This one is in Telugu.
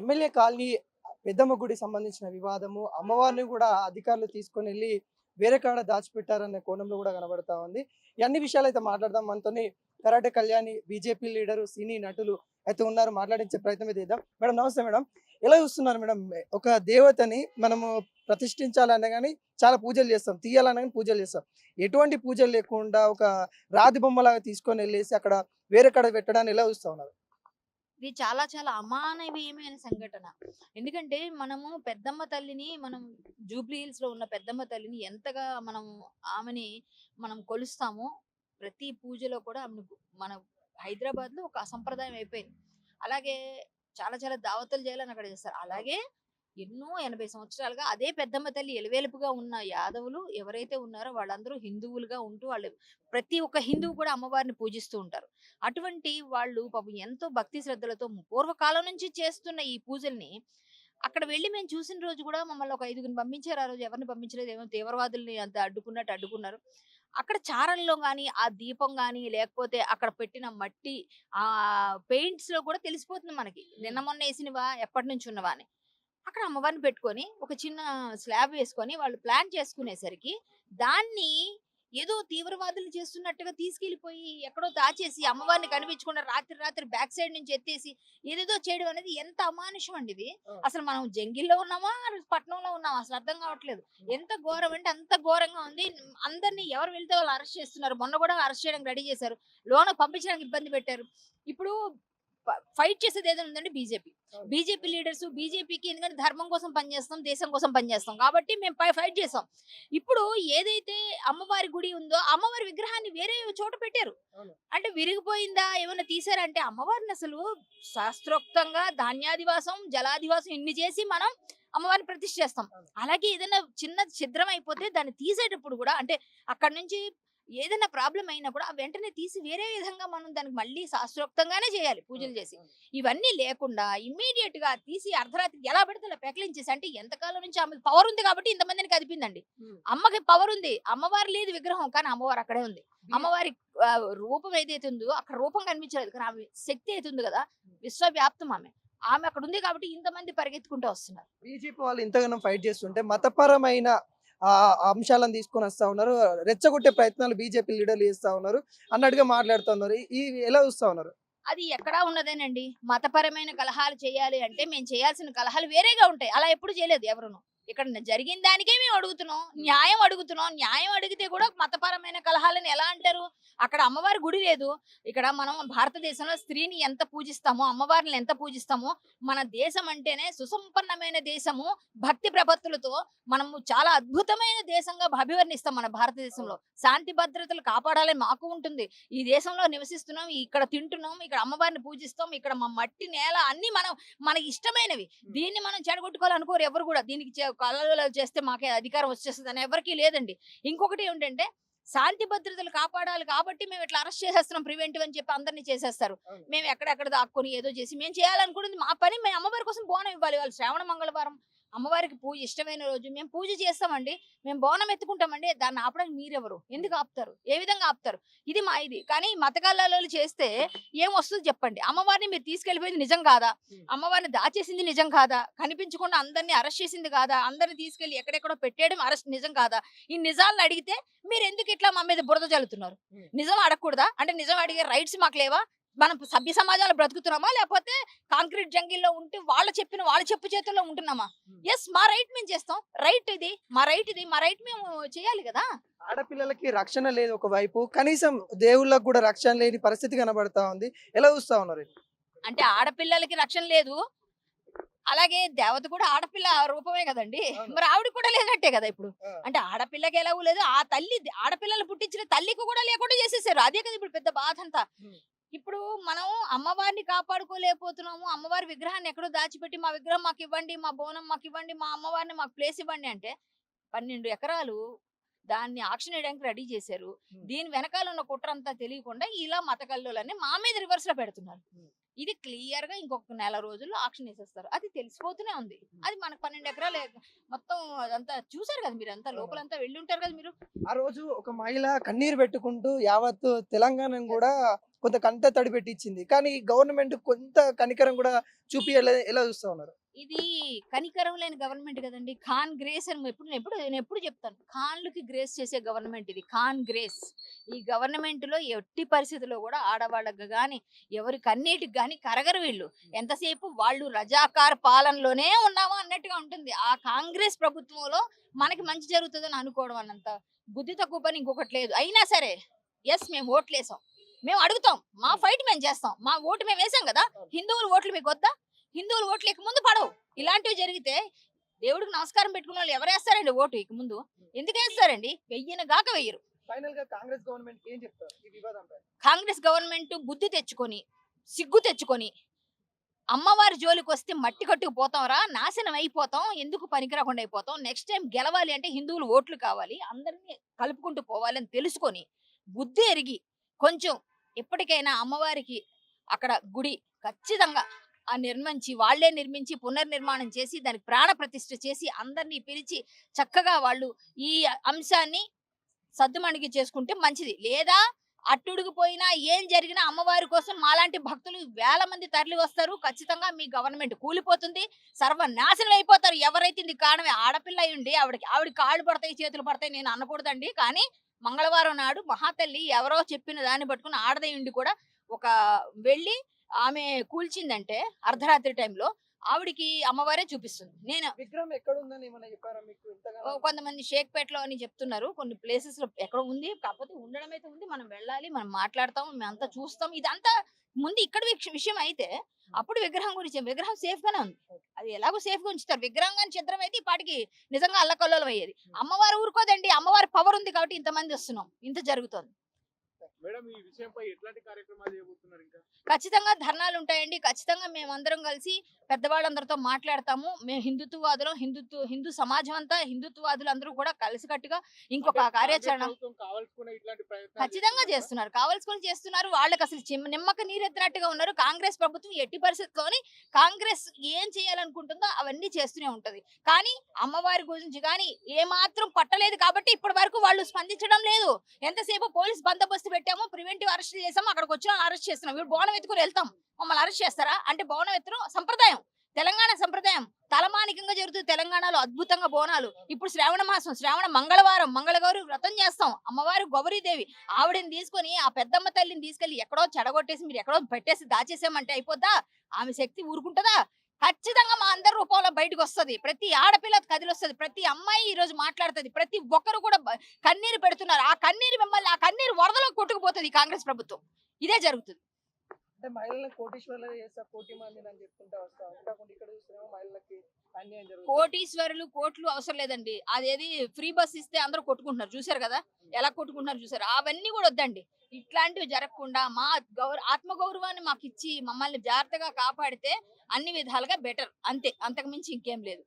ఎమ్మెల్యే కాలనీ పెద్దమ్మ గుడి సంబంధించిన వివాదము అమ్మవారిని కూడా అధికారులు తీసుకొని వెళ్ళి వేరే కాడ దాచిపెట్టారనే కోణంలో కూడా కనబడతా ఉంది. ఈ అన్ని విషయాలు అయితే మాట్లాడదాం. మనతోని కరాటే కళ్యాణి, బీజేపీ లీడరు, సినీ నటులు అయితే ఉన్నారు. మాట్లాడించే ప్రయత్నం అయితే చేద్దాం. మేడం నమస్తే మేడం. ఎలా చూస్తున్నారు మేడం? ఒక దేవతని మనము ప్రతిష్ఠించాలన్నా కానీ చాలా పూజలు చేస్తాం, తీయాలన్నా కానీ పూజలు చేస్తాం. ఎటువంటి పూజలు లేకుండా ఒక రాతి బొమ్మలాగా తీసుకొని వెళ్ళేసి అక్కడ వేరే కాడ పెట్టడాన్ని ఎలా చూస్తా ఉన్నారు? ఇది చాలా చాలా అమానవీయమైన సంఘటన. ఎందుకంటే మనము పెద్దమ్మ తల్లిని జూబ్లీ హిల్స్ లో ఉన్న పెద్దమ్మ తల్లిని ఎంతగా ఆమెని మనం కొలుస్తామో, ప్రతి పూజలో కూడా మన హైదరాబాద్ లో ఒక అసంప్రదాయం అయిపోయింది. అలాగే చాలా చాలా దావతులు చేయాలని అక్కడ చేస్తారు. అలాగే ఎన్నో 80 సంవత్సరాలుగా అదే పెద్దమ్మ తల్లి ఎలువెలుపుగా ఉన్న యాదవులు ఎవరైతే ఉన్నారో వాళ్ళందరూ హిందువులుగా ఉంటూ వాళ్ళు ప్రతి ఒక్క హిందువు కూడా అమ్మవారిని పూజిస్తూ ఉంటారు. అటువంటి వాళ్ళు పాపం ఎంతో భక్తి శ్రద్ధలతో పూర్వకాలం నుంచి చేస్తున్న ఈ పూజల్ని అక్కడ వెళ్ళి మేము చూసిన రోజు కూడా మమ్మల్ని ఒక 5గురిని పంపించారు. ఆ రోజు ఎవరిని పంపించలేదు. ఏమో తీవ్రవాదుల్ని అంత అడ్డుకున్నట్టు అడ్డుకున్నారు. అక్కడ చారల్లో గాని, ఆ దీపం గాని, లేకపోతే అక్కడ పెట్టిన మట్టి పెయింట్స్ లో కూడా తెలిసిపోతుంది మనకి. నిన్న మొన్న వేసినవా, ఎప్పటి నుంచి ఉన్నవా అని. అక్కడ అమ్మవారిని పెట్టుకొని ఒక చిన్న స్లాబ్ వేసుకొని వాళ్ళు ప్లాన్ చేసుకునేసరికి దాన్ని ఏదో తీవ్రవాదులు చేస్తున్నట్టుగా తీసుకెళ్లిపోయి ఎక్కడో దాచేసి అమ్మవారిని కనిపించకుండా రాత్రి రాత్రి బ్యాక్ సైడ్ నుంచి ఎత్తేసి ఏదేదో చేయడం అనేది ఎంత అమానుషం అండి ఇది. అసలు మనం జంగిల్లో ఉన్నామా, పట్టణంలో ఉన్నామా అసలు అర్థం కావట్లేదు. ఎంత ఘోరం అంటే అంత ఘోరంగా ఉంది. అందరినీ ఎవరు వెళ్తే వాళ్ళు అరెస్ట్ చేస్తున్నారు. మొన్న కూడా అరెస్ట్ చేయడానికి రెడీ చేశారు. లోన పంపించడానికి ఇబ్బంది పెట్టారు. ఇప్పుడు ఫైట్ చేసేది ఏదైనా ఉందండి బీజేపీ. బీజేపీ లీడర్స్ బీజేపీకి ఎందుకంటే ధర్మం కోసం పనిచేస్తాం, దేశం కోసం పనిచేస్తాం కాబట్టి మేము ఫైట్ చేసాం. ఇప్పుడు ఏదైతే అమ్మవారి గుడి ఉందో అమ్మవారి విగ్రహాన్ని వేరే చోట పెట్టారు. అంటే విరిగిపోయిందా ఏమైనా తీసారంటే అమ్మవారిని అసలు శాస్త్రోక్తంగా ధాన్యాదివాసం, జలాదివాసం ఇన్ని చేసి మనం అమ్మవారిని ప్రతిష్ఠ చేస్తాం. అలాగే ఏదైనా చిన్న ఛిద్రం అయిపోతే దాన్ని తీసేటప్పుడు కూడా అంటే అక్కడ నుంచి ఏదైనా ప్రాబ్లం అయినా కూడా వెంటనే తీసి వేరే విధంగా మనం దానికి మళ్ళీ శాస్త్రోక్తంగానే చేయాలి పూజలు చేసి. ఇవన్నీ లేకుండా ఇమ్మీడియట్ గా తీసి అర్ధరాత్రికి ఎలా పడితే అలా పెకలించేసి అంటే ఎంతకాలం నుంచి ఆమె పవర్ ఉంది కాబట్టి ఇంతమందిని కదిపిందండి. అమ్మకి పవర్ ఉంది, అమ్మవారు లేదు విగ్రహం కానీ అమ్మవారు అక్కడే ఉంది. అమ్మవారి రూపం ఏదైతే ఉందో అక్కడ రూపం కనిపించలేదు కానీ ఆమె శక్తి అయితే ఉంది కదా, విశ్వవ్యాప్తం ఆమె ఆమె అక్కడ ఉంది కాబట్టి ఇంతమంది పరిగెత్తుకుంటూ వస్తున్నారు. బీజేపీ వాళ్ళు ఇంతగానో ఫైట్ చేస్తుంటే మతపరమైన అంశాలను తీసుకొని వస్తా ఉన్నారు. రెచ్చగొట్టే ప్రయత్నాలు బీజేపీ లీడర్లు చేస్తా ఉన్నారు అన్నట్టుగా మాట్లాడుతున్నారు. ఎలా చూస్తా ఉన్నారు? అది ఎక్కడా ఉన్నదేనండి. మతపరమైన కలహాలు చేయాలి అంటే మేము చేయాల్సిన కలహాలు వేరేగా ఉంటాయి. అలా ఎప్పుడు చేయలేదు ఎవరును. ఇక్కడ జరిగిన దానికే మేము అడుగుతున్నాం. న్యాయం అడుగుతున్నాం. న్యాయం అడిగితే కూడా మతపరమైన కలహాలని ఎలా అంటారు? అక్కడ అమ్మవారి గుడి లేదు. ఇక్కడ మనం భారతదేశంలో స్త్రీని ఎంత పూజిస్తామో, అమ్మవారిని ఎంత పూజిస్తామో, మన దేశం అంటేనే సుసంపన్నమైన దేశము, భక్తి ప్రపత్తులతో మనము చాలా అద్భుతమైన దేశంగా అభివర్ణిస్తాం. మన భారతదేశంలో శాంతి భద్రతలు కాపాడాలని మాకు ఉంటుంది. ఈ దేశంలో నివసిస్తున్నాం, ఇక్కడ తింటున్నాం, ఇక్కడ అమ్మవారిని పూజిస్తాం, ఇక్కడ మా మట్టి నేల అన్ని మనకి ఇష్టమైనవి. దీన్ని మనం చెడగొట్టుకోవాలనుకోరు ఎవరు కూడా. దీనికి కళలు చేస్తే మాకే అధికారం వచ్చేస్తుంది అని ఎవరికీ లేదండి. ఇంకొకటి ఏంటంటే శాంతి భద్రతలు కాపాడాలి కాబట్టి మేము ఇట్లా అరెస్ట్ చేసేస్తున్నాం ప్రివెంటివ్ అని చెప్పి అందరినీ చేసేస్తారు. మేము ఎక్కడెక్కడ దాక్కుని ఏదో చేసి మేము చేయాలనుకున్నది మా పని. మేము అమ్మవారి కోసం బోనం ఇవ్వాలి. వాళ్ళు శ్రావణ మంగళవారం అమ్మవారికి పూజ ఇష్టమైన రోజు మేము పూజ చేస్తామండి. మేము బోనం ఎత్తుకుంటామండి. దాన్ని ఆపడానికి మీరెవరు? ఎందుకు ఆపుతారు? ఏ విధంగా ఆపుతారు? ఇది కానీ మతకల్లాలు చేస్తే ఏం వస్తుంది చెప్పండి? అమ్మవారిని మీరు తీసుకెళ్లిపోయింది నిజం కాదా? అమ్మవారిని దాచేసింది నిజం కాదా? కనిపించకుండా అందరినీ అరెస్ట్ చేసింది కాదా? అందరిని తీసుకెళ్లి ఎక్కడెక్కడో పెట్టేయడం అరెస్ట్ నిజం కాదా? ఈ నిజాలను అడిగితే మీరు ఎందుకు ఇట్లా మా మీద బురద చల్లుతున్నారు? నిజం అడగకూడదా? అంటే నిజం అడిగే రైట్స్ మాకు లేవా? మనం సభ్య సమాజంలో బ్రతుకుతున్నామా, లేకపోతే కాంక్రీట్ జంగిల్లో ఉంటే వాళ్ళ చెప్పు చేతుల్లో ఉంటున్నామా? ఎస్, మా రైట్ మేము చేస్తాం. రైట్ ఇది మా రైట్ మేము చేయాలి కదా. ఆడపిల్లలకి రక్షణ లేదు ఒకవైపు, కనీసం దేవుళ్ళకు కూడా రక్షణ లేని పరిస్థితి కనబడతా ఉంది. ఎలా చూస్తా ఉన్నారు? అంటే ఆడపిల్లలకి రక్షణ లేదు, అలాగే దేవత కూడా ఆడపిల్ల రూపమే కదండి. మరి ఆవిడ కూడా లేనట్టే కదా ఇప్పుడు. అంటే ఆడపిల్లకి ఎలాగూ లేదు, ఆ తల్లి ఆడపిల్లలు పుట్టించిన తల్లికి కూడా లేకుండా చేసేసారు. అదే కదా ఇప్పుడు పెద్ద బాధ అంతా. ఇప్పుడు మనం అమ్మవారిని కాపాడుకోలేకపోతున్నాము. అమ్మవారి విగ్రహాన్ని ఎక్కడో దాచిపెట్టి మా విగ్రహం మాకు ఇవ్వండి, మా బోనం మాకు ఇవ్వండి, మా అమ్మవారిని మాకు ప్లేస్ ఇవ్వండి అంటే 12 ఎకరాలు దాన్ని ఆక్షన్ వేయడానికి రెడీ చేశారు. దీని వెనకాల ఉన్న కుట్రంతా తెలియకుండా ఇలా మతకల్లోలన్నీ మా మీద రివర్స్ లో పెడుతున్నారు. ఇది క్లియర్ గా ఇంకొక నెల రోజుల్లో ఆక్షన్ వేసేస్తారు. అది తెలిసిపోతూనే ఉంది. అది మనకు 12 ఎకరాలు మొత్తం అదంతా చూసారు కదా మీరు. అంతా లోపలంతా వెళ్ళి ఉంటారు కదా మీరు. ఆ రోజు ఒక మహిళ కన్నీరు పెట్టుకుంటూ యావత్ తెలంగాణను కూడా కొంత కంట తడి పెట్టించింది. కానీ గవర్నమెంట్ కొంత కనికరం కూడా చూపియలే ఎలా చూస్తా ఉన్నారు? ఇది కనికరం లేని గవర్నమెంట్ కదండి. ఖాన్ గ్రేస్ అని నేను ఎప్పుడు చెప్తాను. ఖాన్‌లకి గ్రేస్ చేసే గవర్నమెంట్ ఇది. ఖాన్ గ్రేస్. ఈ గవర్నమెంట్‌లో ఎట్టి పరిస్థితుల్లో కూడా ఆడవాళ్ళకి గాని, ఎవరి కన్నీటికి గాని కరగరు వీళ్ళు. ఎంతసేపు వాళ్ళు రజాకార్ పాలనలోనే ఉన్నామా అన్నట్టుగా ఉంటుంది. ఆ కాంగ్రెస్ ప్రభుత్వంలో మనకి మంచి జరుగుతుందని అనుకోవడం అన్నంత బుద్ధి తక్కువ పని ఇంకొకటి లేదు. అయినా సరే యెస్ మేము ఓట్లేసాం. మేము అడుగుతాం. మా ఫైట్ మేము చేస్తాం. మా ఓటు మేము వేసాం కదా! హిందువుల ఓట్లు మీకొద్దా? హిందువులు ఓట్లు ఇక ముందు పడవు. ఇలాంటివి జరిగితే దేవుడికి నమస్కారం పెట్టుకున్నోళ్ళు ఎవరేస్తారండి ఓటు ఇక ముందు? ఎందుకేస్తారండి? వెయ్యనుగాక వెయ్యరు. ఫైనల్ గా కాంగ్రెస్ గవర్నమెంట్ ఏం చెప్తారు ఈ వివాదంపై? కాంగ్రెస్ గవర్నమెంట్ బుద్ధి తెచ్చుకొని, సిగ్గు తెచ్చుకొని, అమ్మవారి జోలికొస్తే మట్టి కట్టుకుపోతాంరా, నాశనం అయిపోతాం, ఎందుకు పనికిరాకుండా అయిపోతాం. నెక్స్ట్ టైం గెలవాలి అంటే హిందువులు ఓట్లు కావాలి. అందరిని కలుపుకుంటూ పోవాలని తెలుసుకొని, బుద్ధి ఎరిగి, కొంచెం ఎప్పటికైనా అమ్మవారికి అక్కడ గుడి ఖచ్చితంగా వాళ్ళే నిర్మించి పునర్నిర్మాణం చేసి దానికి ప్రాణ ప్రతిష్ఠ చేసి అందరినీ పిలిచి చక్కగా వాళ్ళు ఈ అంశాన్ని సద్దుమణిగి చేసుకుంటే మంచిది. లేదా అట్టుడికిపోయినా ఏం జరిగినా అమ్మవారి కోసం మాలాంటి భక్తులు వేల మంది తరలి వస్తారు. ఖచ్చితంగా మీ గవర్నమెంట్ కూలిపోతుంది, సర్వనాశనం అయిపోతారు. ఎవరైతే ఇందుకు కారణమే ఆడపిల్ల అయ్యుండి ఆవిడ కాళ్ళు పడతాయి, చేతులు పడతాయి నేను అనకూడదండి. కానీ మంగళవారం నాడు మహాతల్లి ఎవరో చెప్పిన దాన్ని పట్టుకుని ఆడదయ్యుండి కూడా ఒక వెళ్ళి ఆమె కూల్చిందంటే అర్ధరాత్రి టైంలో ఆవిడికి అమ్మవారే చూపిస్తుంది. నేను విగ్రహం ఎక్కడ ఉందని ఏమన్నా చెప్పారా మీకు? ఇంతగా కొంతమంది షేక్‌పేటలో అని చెప్తున్నారు. కొన్ని ప్లేసెస్‌లో ఎక్కడో ఉంది. కాకపోతే ఉండడం అయితే ఉంది. మనం వెళ్ళాలి. మనం మాట్లాడతాం. మేమంతా చూస్తాం. ఇదంతా ముందు ఇక్కడ విషయం అయితే అప్పుడు విగ్రహం గురించి విగ్రహం సేఫ్ గానే ఉంది. అది ఎలాగో సేఫ్ గా ఉంచుతారు. విగ్రహం గాని ఛిద్రం అయితే ఈ పాటికి నిజంగా అల్లకల్లోలం అయ్యేది. అమ్మవారు ఊరుకోదండి. అమ్మవారి పవర్ ఉంది కాబట్టి ఇంతమంది వస్తున్నాం. ఇంత జరుగుతోంది. మేడం ఈ విషయంపై ఎట్లాంటి కార్యక్రమాలు చేయబోతున్నారు ఇంకా? ఖచ్చితంగా ధర్నాలు ఉంటాయండి. ఖచ్చితంగా మేమందరం కలిసి పెద్దవాళ్ళందరితో మాట్లాడతాము. మేము హిందుత్వవాదులం. హిందూ సమాజం అంతా హిందుత్వవాదులందరూ కూడా కలిసికట్టుగా ఇంకొక అంటే కార్యాచరణ కాంగ్రెస్ ప్రభుత్వం కావాల్సుకునే ఇట్లాంటి ప్రయత్నాలు ఖచ్చితంగా చేస్తున్నారా? చేస్తున్నారు. కావాల్సుకొని చేస్తున్నారు. వాళ్ళకి అసలు నిమ్మక నీరెత్తినట్టుగా ఉన్నారు. కాంగ్రెస్ ప్రభుత్వం ఎట్టి పరిస్థితుల్లోని కాంగ్రెస్ ఏం చేయాలనుకుంటుందో అవన్నీ చేస్తూనే ఉంటది. కానీ అమ్మవారి గురించి కానీ ఏమాత్రం పట్టలేదు కాబట్టి ఇప్పటి వరకు వాళ్ళు స్పందించడం లేదు. ఎంతసేపు పోలీస్ బందోబస్తు పెట్టాము, ప్రివెంటివ్ అరెస్ట్ చేసాము, అక్కడికి వచ్చిన అరెస్ట్ చేస్తున్నాం. ఇప్పుడు బోనం ఎత్తుకుని వెళ్తాం, మమ్మల్ని అరెస్ట్ చేస్తారా అంటే? బోనం ఎత్తడం సంప్రదాయం, తెలంగాణ సంప్రదాయం తలమానికంగా జరుగుతుంది. తెలంగాణలో అద్భుతంగా బోనాలు. ఇప్పుడు శ్రావణ మాసం, శ్రావణ మంగళవారం, మంగళగౌరి వ్రతం చేస్తాం. అమ్మవారు గౌరీదేవి ఆవిడని తీసుకొని ఆ పెద్దమ్మ తల్లిని తీసుకెళ్లి ఎక్కడో చెడగొట్టేసి మీరు ఎక్కడో పెట్టేసి దాచేసామంటే అయిపోద్దా? ఆమె శక్తి ఊరుకుంటదా? ఖచ్చితంగా మా అందరి రూపంలో బయటకు వస్తది. ప్రతి ఆడపిల్ల కదిలొస్తది. ప్రతి అమ్మాయి ఈ రోజు మాట్లాడుతది. ప్రతి ఒక్కరు కూడా కన్నీరు పెడుతున్నారు. ఆ కన్నీరు వరదలో కొట్టుకుపోతుంది ఈ కాంగ్రెస్ ప్రభుత్వం. ఇదే జరుగుతుంది. అంటే మహిళలను కోటీశ్వర్లు చేస్తా, కోటి మందిని అని చెప్పుకుంటా వస్తాం. కాకుండా ఇక్కడ చూస్తున్నాము మహిళలకి అన్యాయం జరుగుతుంది. కోటీశ్వరులు కోట్లు అవసరం లేదండి. అదేది ఫ్రీ బస్ ఇస్తే అందరూ కొట్టుకుంటున్నారు. చూసారు కదా ఎలా కొట్టుకుంటున్నారు చూసారు. అవన్నీ కూడా వద్దండి. ఇట్లాంటివి జరగకుండా మా ఆత్మగౌరవాన్ని మాకు ఇచ్చి మమ్మల్ని జాగ్రత్తగా కాపాడితే అన్ని విధాలుగా బెటర్. అంతే, అంతకు మించి ఇంకేం లేదు.